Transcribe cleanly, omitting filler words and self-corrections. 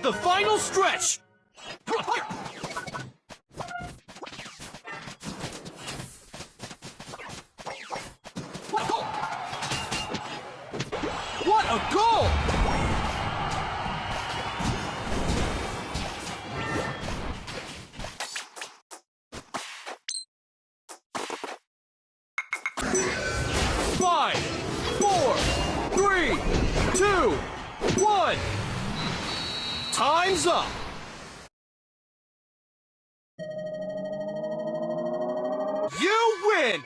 the final stretch! What a goal! Five, four, three, two, one. Time's up. You win!